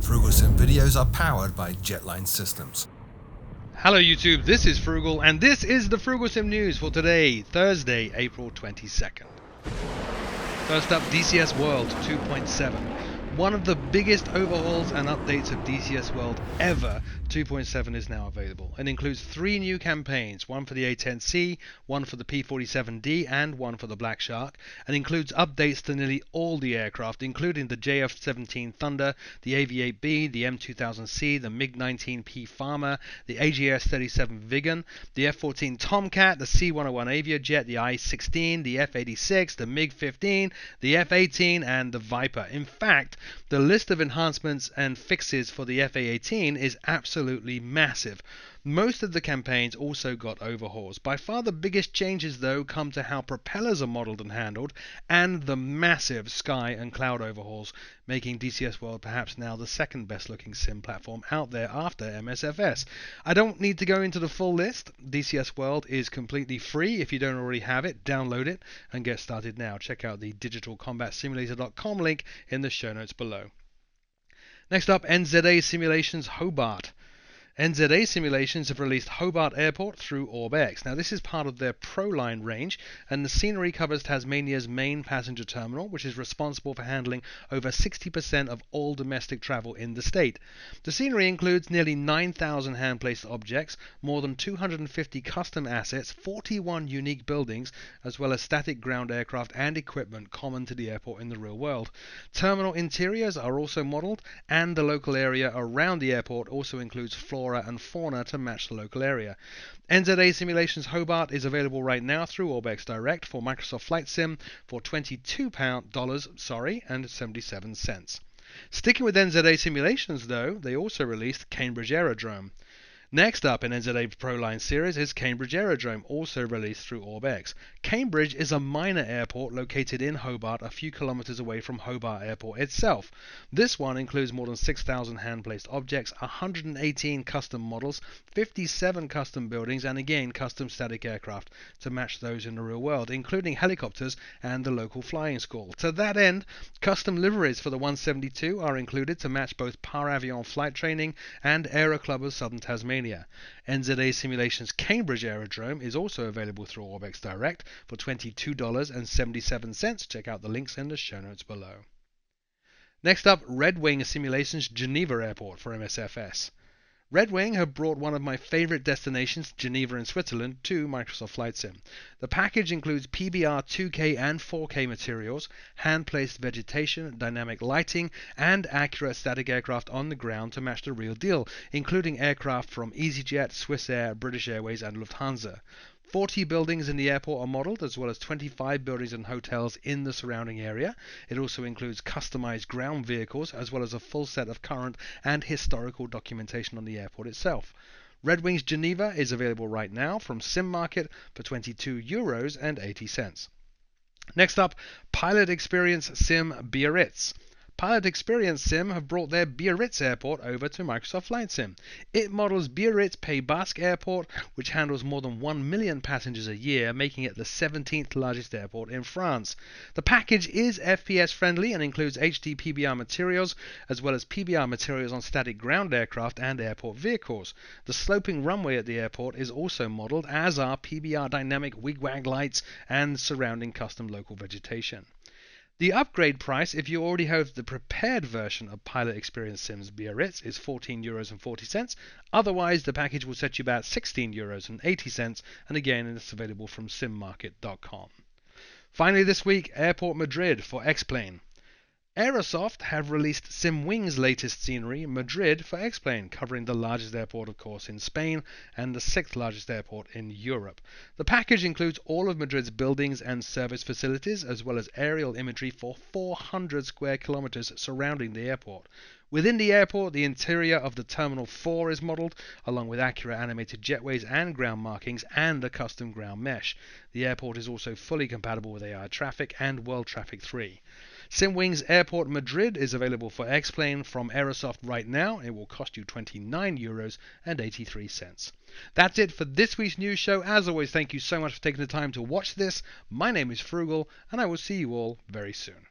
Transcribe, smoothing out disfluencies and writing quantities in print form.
Frooglesim videos are powered by Jetline Systems. Hello YouTube, this is Frugal, and this is the Frooglesim news for today, Thursday, April 22nd. First up, DCS World 2.7. One of the biggest overhauls and updates of DCS World ever, 2.7 is now available and includes 3 new campaigns, one for the A10C, one for the P47D and one for the Black Shark, and includes updates to nearly all the aircraft, including the JF-17 Thunder, the AV-8B, the M2000C, the MiG-19P Farmer, the AGS-37 Viggen, the F-14 Tomcat, the C-101 Aviajet, the I-16, the F-86, the MiG-15, the F-18 and the Viper. In fact, the list of enhancements and fixes for the FA-18 is absolutely massive. Most of the campaigns also got overhauls. By far the biggest changes though come to how propellers are modelled and handled, and the massive sky and cloud overhauls, making DCS World perhaps now the second best looking sim platform out there after MSFS. I don't need to go into the full list. DCS World is completely free. If you don't already have it, download it and get started now. Check out the digitalcombatsimulator.com link in the show notes below. Next up, NZA Simulations Hobart. NZA Simulations have released Hobart Airport through OrbX. Now this is part of their Proline range, and the scenery covers Tasmania's main passenger terminal, which is responsible for handling over 60% of all domestic travel in the state. The scenery includes nearly 9,000 hand-placed objects, more than 250 custom assets, 41 unique buildings, as well as static ground aircraft and equipment common to the airport in the real world. Terminal interiors are also modelled, and the local area around the airport also includes flora and fauna to match the local area. NZA Simulations Hobart is available right now through OrbX Direct for Microsoft Flight Sim for $22.77. Sticking with NZA Simulations though, they also released Cambridge Aerodrome. Next up in NZA Proline series is Cambridge Aerodrome, also released through OrbX. Cambridge is a minor airport located in Hobart, a few kilometres away from Hobart Airport itself. This one includes more than 6,000 hand-placed objects, 118 custom models, 57 custom buildings, and again custom static aircraft to match those in the real world, including helicopters and the local flying school. To that end, custom liveries for the 172 are included to match both Par Avion flight training and Aero Club of Southern Tasmania. NZA Simulations Cambridge Aerodrome is also available through OrbX Direct for $22.77. Check out the links in the show notes below. Next up, Redwing Simulations Geneva Airport for MSFS. Redwing have brought one of my favourite destinations, Geneva in Switzerland, to Microsoft Flight Sim. The package includes PBR 2K and 4K materials, hand-placed vegetation, dynamic lighting, and accurate static aircraft on the ground to match the real deal, including aircraft from EasyJet, Swissair, British Airways, and Lufthansa. 40 buildings in the airport are modelled, as well as 25 buildings and hotels in the surrounding area. It also includes customised ground vehicles, as well as a full set of current and historical documentation on the airport itself. Redwing's Geneva is available right now from Sim Market for €22.80. Next up, Pilot Experience Sim Biarritz. Pilot Experience Sim have brought their Biarritz airport over to Microsoft Flight Sim. It models Biarritz Pays Basque Airport, which handles more than 1 million passengers a year, making it the 17th largest airport in France. The package is FPS friendly and includes HD PBR materials, as well as PBR materials on static ground aircraft and airport vehicles. The sloping runway at the airport is also modelled, as are PBR dynamic wigwag lights and surrounding custom local vegetation. The upgrade price, if you already have the prepared version of Pilot Experience Sims Biarritz, is €14.40. Otherwise, the package will set you about €16.80, and again, it's available from simmarket.com. Finally this week, Airport Madrid for X-Plane. Aerosoft have released SimWing's latest scenery, Madrid, for X-Plane, covering the largest airport, of course, in Spain and the 6th largest airport in Europe. The package includes all of Madrid's buildings and service facilities, as well as aerial imagery for 400 square kilometers surrounding the airport. Within the airport, the interior of the Terminal 4 is modelled, along with accurate animated jetways and ground markings and a custom ground mesh. The airport is also fully compatible with AI Traffic and World Traffic 3. SimWing's Airport Madrid is available for X-Plane from Aerosoft right now. It will cost you €29.83. That's it for this week's news show. As always, thank you so much for taking the time to watch this. My name is Frugal, and I will see you all very soon.